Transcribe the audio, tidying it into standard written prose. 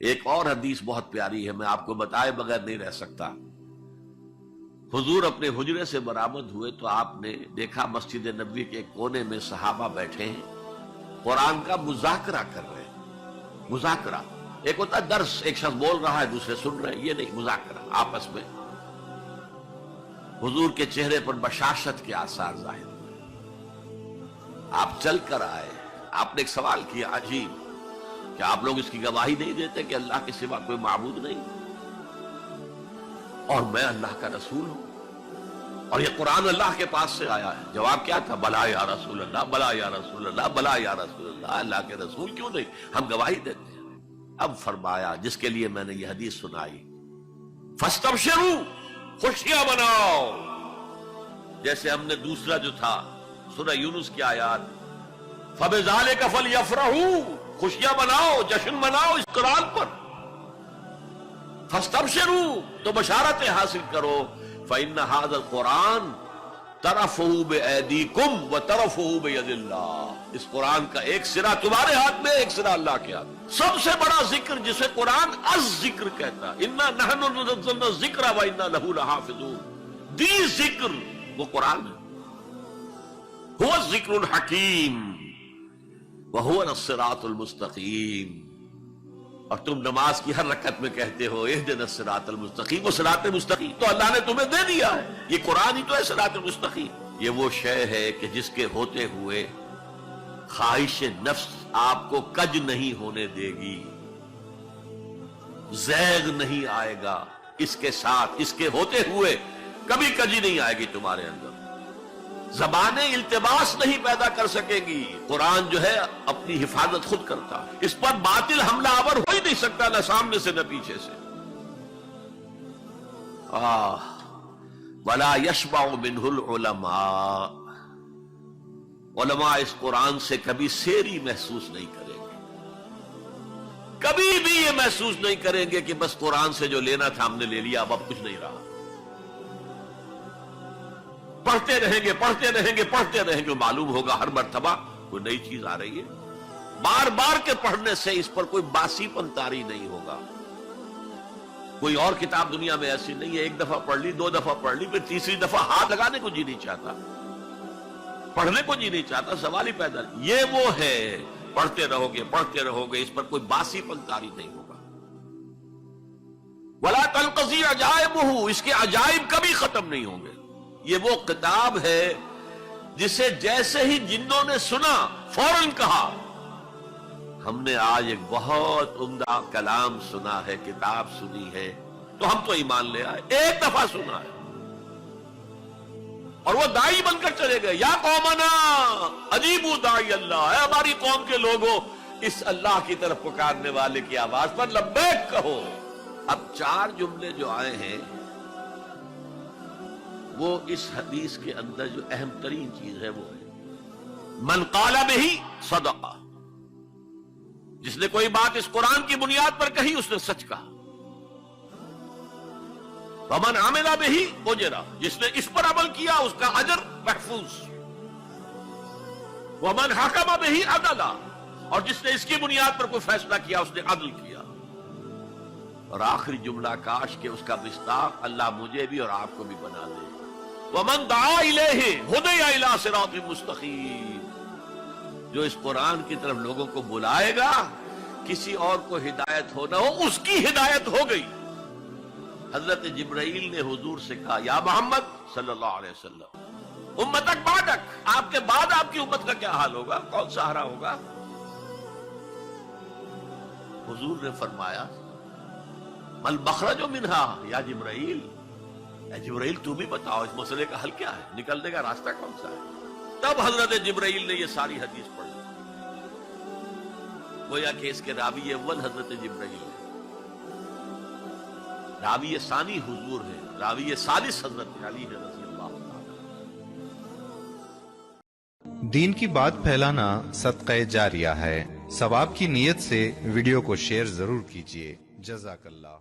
ایک اور حدیث بہت پیاری ہے، میں آپ کو بتائے بغیر نہیں رہ سکتا۔ حضور اپنے حجرے سے برآمد ہوئے تو آپ نے دیکھا مسجد نبوی کے ایک کونے میں صحابہ بیٹھے ہیں، قرآن کا مذاکرہ کر رہے ہیں۔ مذاکرہ ایک ہوتا ہے درس، ایک شخص بول رہا ہے دوسرے سن رہے ہیں، یہ نہیں، مذاکرہ آپس میں۔ حضور کے چہرے پر بشاشت کے آثار ظاہر ہوئے۔ آپ چل کر آئے، آپ نے ایک سوال کیا عجیب، کہ آپ لوگ اس کی گواہی نہیں دیتے کہ اللہ کے سوا کوئی معبود نہیں اور میں اللہ کا رسول ہوں اور یہ قرآن اللہ کے پاس سے آیا ہے؟ جواب کیا تھا؟ بلا یا رسول اللہ، بلا یا رسول اللہ، بلا یا رسول اللہ، اللہ کے رسول کیوں نہیں، ہم گواہی دیتے ہیں۔ اب فرمایا جس کے لیے میں نے یہ حدیث سنائی، فاستبشروا، خوشیاں مناؤ، جیسے ہم نے دوسرا جو تھا سورہ یونس کی آیات، فبذالک فلیفرحوا، خوشیاں مناؤ، جشن مناؤ اس قرآن پر، فاستبشروا، تو بشارتیں حاصل کرو، فإن هذا القرآن طرفه بأيديكم وطرفه بيد اللہ، اس قرآن کا ایک سرا تمہارے ہاتھ میں، ایک سرا اللہ کے ہاتھ میں۔ سب سے بڑا ذکر جسے قرآن الذکر کہتا ہے، انا نحن نزلنا الذکر وانا له لحافظون، دی ذکر وہ قرآن ہے، هو الذکر الحکیم وهو الصراط المستقیم۔ اور تم نماز کی ہر رکعت میں کہتے ہو اہدنا الصراط المستقیم، وہ صراط مستقیم تو اللہ نے تمہیں دے دیا ہے، یہ قرآن ہی تو ہے صراط المستقیم۔ یہ وہ شے ہے کہ جس کے ہوتے ہوئے خواہش نفس آپ کو کج نہیں ہونے دے گی، زیغ نہیں آئے گا، اس کے ساتھ اس کے ہوتے ہوئے کبھی کجی نہیں آئے گی تمہارے اندر، زبانیں التباس نہیں پیدا کر سکے گی، قرآن جو ہے اپنی حفاظت خود کرتا، اس پر باطل حملہ آور ہو ہی نہیں سکتا، نہ سامنے سے نہ پیچھے سے۔ وَلَا يَشْبَعُ مِنْهُ الْعُلَمَاء، علماء اس قرآن سے کبھی سیری محسوس نہیں کریں گے، کبھی بھی یہ محسوس نہیں کریں گے کہ بس قرآن سے جو لینا تھا ہم نے لے لیا، اب کچھ نہیں رہا۔ پڑھتے رہیں گے، پڑھتے رہیں گے، پڑھتے رہیں گے، معلوم ہوگا ہر مرتبہ کوئی نئی چیز آ رہی ہے، بار بار کے پڑھنے سے اس پر کوئی باسی پن طاری نہیں ہوگا۔ کوئی اور کتاب دنیا میں ایسی نہیں ہے، ایک دفعہ پڑھ لی، دو دفعہ پڑھ لی، پھر تیسری دفعہ ہاتھ لگانے کو جی نہیں چاہتا، پڑھنے کو جی نہیں چاہتا، سوال ہی پیدا نہیں۔ یہ وہ ہے، پڑھتے رہو گے، اس پر کوئی باسی پن طاری نہیں ہوگا۔ وَلَا تَنْقَضِي عَجَائِبُهُ، اس کے عجائب کبھی ختم نہیں ہوں گے۔ یہ وہ کتاب ہے جسے جیسے ہی جنوں نے سنا فوراً کہا ہم نے آج ایک بہت عمدہ کلام سنا ہے، کتاب سنی ہے، تو ہم تو ایمان لے آئے، ایک دفعہ سنا ہے، اور وہ داعی بن کر چلے گئے، یا قومنا اجیبوا داعی اللہ، اے ہماری قوم کے لوگوں اس اللہ کی طرف پکارنے والے کی آواز پر لبیک کہو۔ اب چار جملے جو آئے ہیں وہ اس حدیث کے اندر جو اہم ترین چیز ہے وہ ہے من قال بہ صدق، جس نے کوئی بات اس قرآن کی بنیاد پر کہی اس نے سچ کہا، ومن عمل بہ اجر، جس نے اس پر عمل کیا اس کا اجر محفوظ، ومن حکم بہ عدل، اور جس نے اس کی بنیاد پر کوئی فیصلہ کیا اس نے عدل کیا۔ اور آخری جملہ کاش کہ اس کا مصداق اللہ مجھے بھی اور آپ کو بھی بنا دے، وَمَن دَعَا إِلَيْهِ هُدِيَ إِلَىٰ صِرَاطٍ مُسْتَقِيمٍ، جو اس قرآن کی طرف لوگوں کو بلائے گا، کسی اور کو ہدایت ہو نہ ہو، اس کی ہدایت ہو گئی۔ حضرت جبرائیل نے حضور سے کہا یا محمد صلی اللہ علیہ وسلم امتک بعدک، آپ کے بعد آپ کی امت کا کیا حال ہوگا، کون سہارا ہوگا؟ حضور نے فرمایا مل مخرج منہا یا جبرائیل، اے جبرائیل تم ہی بتاؤ اس مسئلے کا حل کیا ہے، نکلنے کا راستہ کون سا ہے؟ تب حضرت جبرائیل نے یہ ساری حدیث پڑھی، گویا کہ اس کے راوی اول حضرت جبرائیل ہے، راوی ثانی حضور ہے، راوی ثالث حضرت علی رضی اللہ عنہ۔ دین کی بات پھیلانا صدقہ جاریہ ہے، ثواب کی نیت سے ویڈیو کو شیئر ضرور کیجیے۔ جزاک اللہ۔